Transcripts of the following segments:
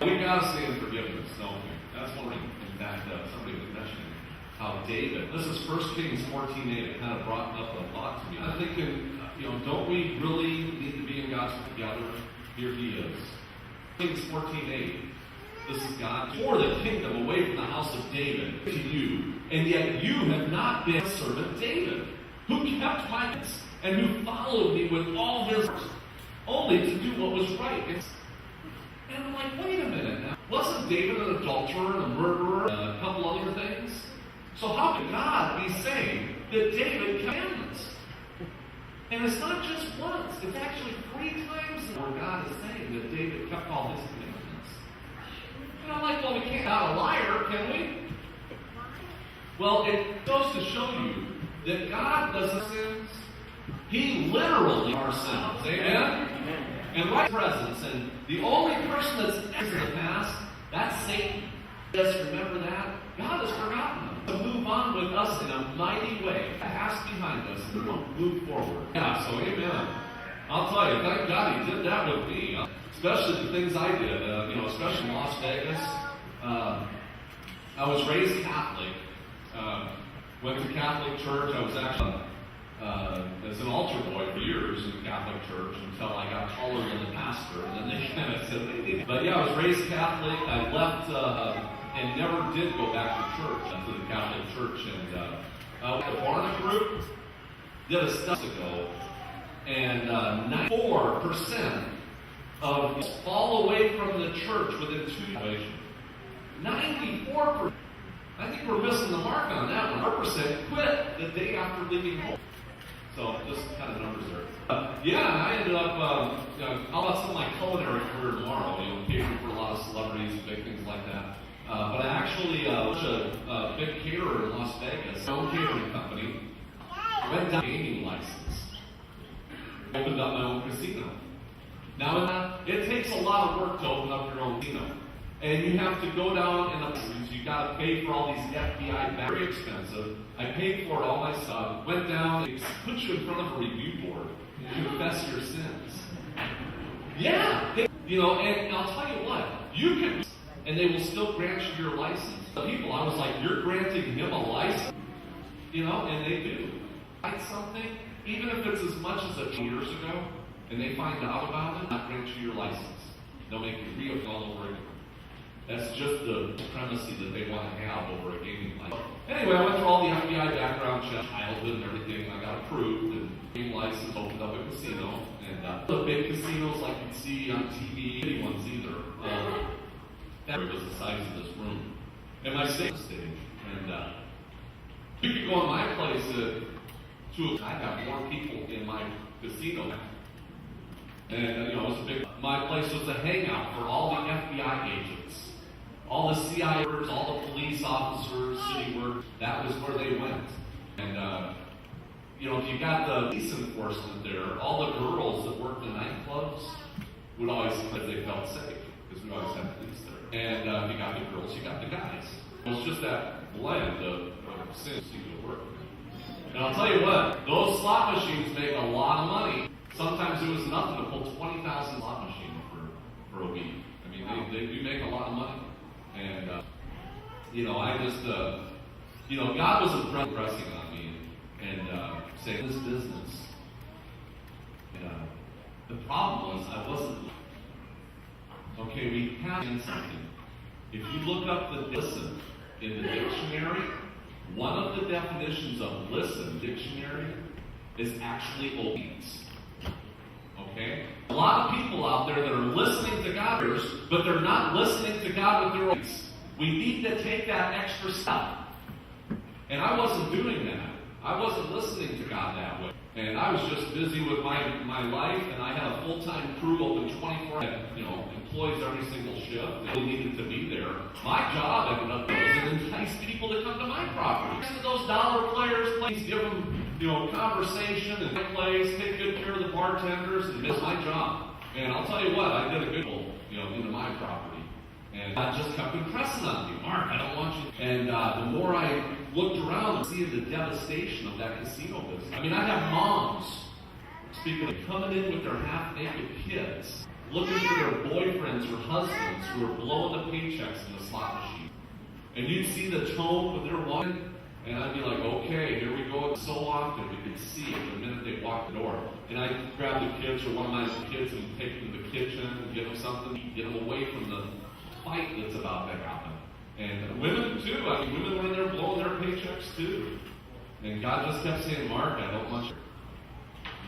We gotta stand in forgiveness, don't we? That's one thing. In fact, somebody was mentioning how David, this is 1 Kings 14:8, it kind of brought up a thought to me. I'm thinking, don't we really need to be in God's together? Here he is. Kings 14:8. This is God for the kingdom away from the house of David to you. And yet you have not been servant David, who kept my commandments and who followed me with all his heart, only to do what was right. And I'm like, wait a minute now. Wasn't David an adulterer and a murderer and a couple other things? So how could God be saying that David kept commandments? And it's not just once. It's actually 3 times where God is saying that David kept all his commandments. And I'm like, well, we can't out a liar, can we? Well, it goes to show you that God doesn't sins. He literally our sins. Amen? And right presence. And the only person that's in the past, that's Satan. Just remember that. God has forgotten them. To move on with us in a mighty way. The past behind us and we'll move forward. Yeah, so amen. I'll tell you, thank God he did that with me. Especially the things I did, especially in Las Vegas. I was raised Catholic. Went to Catholic church. I was actually as an altar boy for years in the Catholic church until I got taller than the pastor. And then they kind of said, maybe. But yeah, I was raised Catholic. I left and never did go back to church, to the Catholic church. And the Barna Group did a study ago, and 94% of fall away from the church within 2 years. 94%. I think we're missing the mark on that one. 100% quit the day after leaving home. So just kind of numbers there. I ended up, how about some of my culinary career tomorrow? Catering for a lot of celebrities and big things like that. But I actually was a big caterer in Las Vegas, my own catering company. Went down gaming license. Opened up my own casino. Now, it takes a lot of work to open up your own casino. And you have to go down and you got to pay for all these FBI, very expensive. I paid for it all myself. Went down, they put you in front of a review board to confess your sins. Yeah, and I'll tell you what, you can, and they will still grant you your license. The people, I was like, you're granting him a license? And they do. Find something, even if it's as much as 2 years ago, and they find out about it, not grant you your license. They'll make you re-up all over again. That's just the supremacy that they want to have over a gaming license. Anyway, I went through all the FBI background checks, childhood and everything. I got approved, and gaming license, opened up a casino. And the big casinos like you see on TV, any ones either. That was the size of this room. And my stage. And you could go in my place I got more people in my casino. And it was a big. My place was a hangout for all the FBI agents. All the CIAs, all the police officers, city workers, that was where they went. And, if you got the police enforcement there, all the girls that worked in nightclubs would always, because they felt safe, because we always had police there. And if you got the girls, you got the guys. It was just that blend of sins to work. And I'll tell you what, those slot machines make a lot of money. Sometimes it was nothing to pull 20,000 slot machine for a week. I mean, they do make a lot of money. And, I just, God was impressing on me and saying, this business. And the problem was I wasn't. Okay, we have something. If you look up the listen in the dictionary, one of the definitions of listen dictionary is actually obedience. Okay? A lot of people out there that are listening to God, but they're not listening to God with their obedience. We need to take that extra step. And I wasn't doing that. I wasn't listening to God that way. And I was just busy with my life, and I had a full-time crew open 24 hours, employees every single shift. They needed to be there. My job ended up was to entice people to come to my property. To those dollar players, please give them conversation and place, take good care of the bartenders, and miss my job. And I'll tell you what, I did a good goal, into my property. And God just kept impressing on me, Mark, I don't want you. And the more I looked around and seeing the devastation of that casino business. I mean, I have moms, speaking of coming in with their half-naked kids, looking for their boyfriends or husbands who are blowing the paychecks in the slot machine. And you'd see the tone when they're walking, and I'd be like, okay, here we go. So often we could see it the minute they walk the door. And I'd grab the kids or one of my kids and take them to the kitchen and give them something to eat, get them away from the fight that's about to happen. And women too. I mean, women were in there blowing their paychecks too. And God just kept saying, Mark, I don't want you.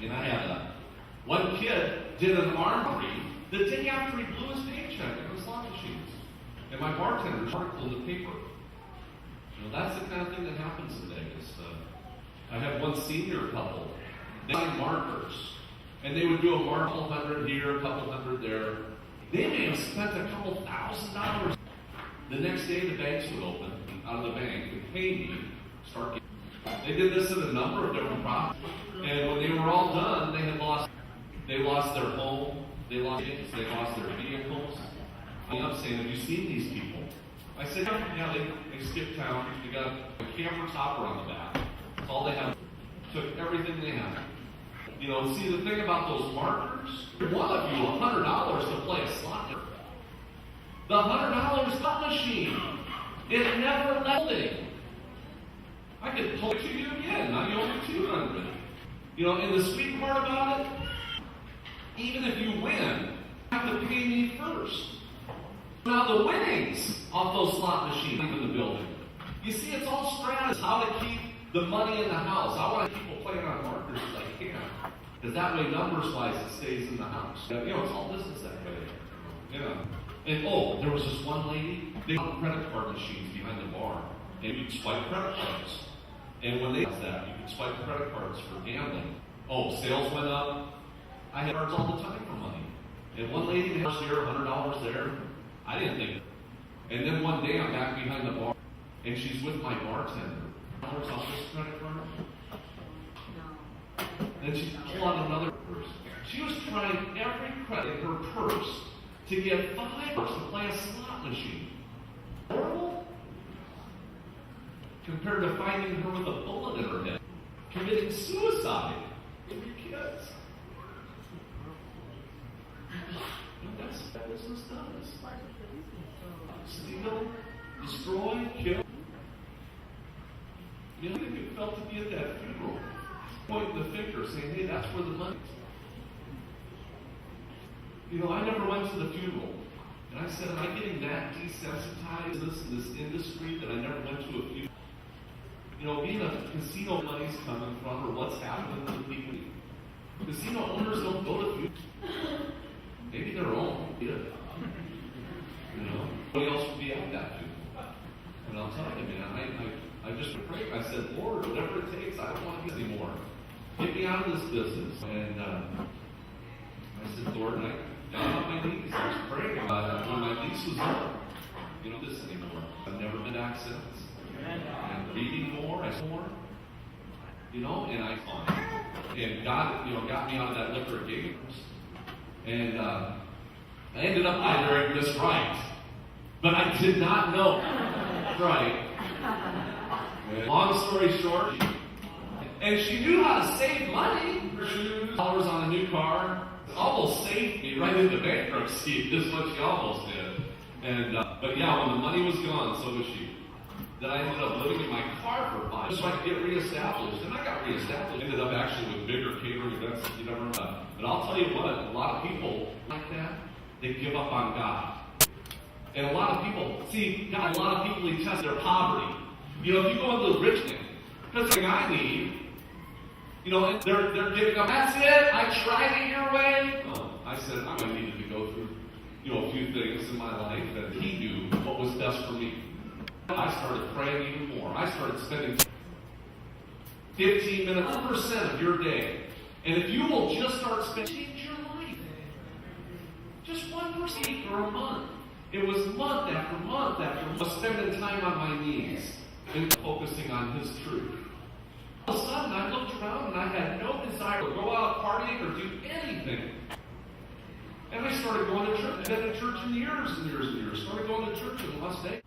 And I had one kid did an armory the day after he blew his paycheck in the slot machines. And my bartender's article in the paper. You know, that's the kind of thing that happens in Vegas. I had one senior couple. They had markers. And they would do a mark, a couple hundred here, a couple hundred there. They may have spent a couple $1,000. The next day the banks would open out of the bank and pay me. They did this in a number of different properties. And when they were all done, they lost their home, they lost their vehicles. I'm saying, have you seen these people? I said, yeah, they skipped town. They got a camper topper on the back. That's all they have. Took everything they had. You know, see the thing about those markers? One of you $100 to play a slot machine. The $100 slot machine. It never left it. I could pull it to you again. Now you owe me $200. You know, and the sweet part about it, even if you win, you have to pay me first. Now the winnings off those slot machines in the building. You see, it's all strategies. How to keep the money in the house. I want people playing on markers as I can. Because that way, numbers-wise, it stays in the house. You know, it's all business that way. Yeah. And there was this one lady, they had credit card machines behind the bar. And you'd swipe credit cards. And when they did that, you could swipe credit cards for gambling. Sales went up. I had cards all the time for money. And one lady had here, $100 there. I didn't think. And then one day I'm back behind the bar, and she's with my bartender. $100 off this credit card. Then she pulled out another purse. She was trying every credit in her purse to get $5 to play a slot machine. Horrible. Compared to finding her with a bullet in her head, committing suicide with your kids. That's what business does. Steal, destroy, kill. You know, you felt to be at that funeral, pointing the finger, saying, hey, that's where the money is. You know, I never went to the funeral. And I said, am I getting that desensitized in this industry that I never went to a funeral? You know, being a casino money's coming from, or what's happening to the people. Casino owners don't go to funerals. Maybe their own. You know, nobody else would be at that funeral. And I'll tell you, man, I just prayed. I said, Lord, whatever it takes, I don't want to be anymore. Get me out of this business. And I said, Lord, and I got on my knees. I was praying. When my lease was up, you know, this anymore. I've never been back since. And reading more, I saw more. You know, and and God, you know, got me out of that liquor games. And I ended up either this right, but I did not know right. And long story short, and she knew how to save money. $2 on a new car almost saved me right into bankruptcy. Is what she almost did. And but yeah, when the money was gone, so was she. Then I ended up living in my car for 5 years so I could get reestablished. And I got reestablished. Ended up actually with bigger catering events that you never know. But I'll tell you what, a lot of people like that, they give up on God. And a lot of people, see, God, a lot of people, he tests their poverty. You know, if you go into the rich thing, that's the thing I need. You know, and they're giving up. That's it. I tried it your way. I said, I'm going to need to go through, you know, a few things in my life that he knew what was best for me. I started praying even more. I started spending 15 minutes, 1% of your day. And if you will just start spending, change your life. Just 1% or a month. It was month after month after month, spending time on my knees and focusing on his truth. All of a sudden, I looked around and I had no desire to go out partying or do anything. And I started going to church. I've been to church in years and years and years. Started going to church in Las Vegas.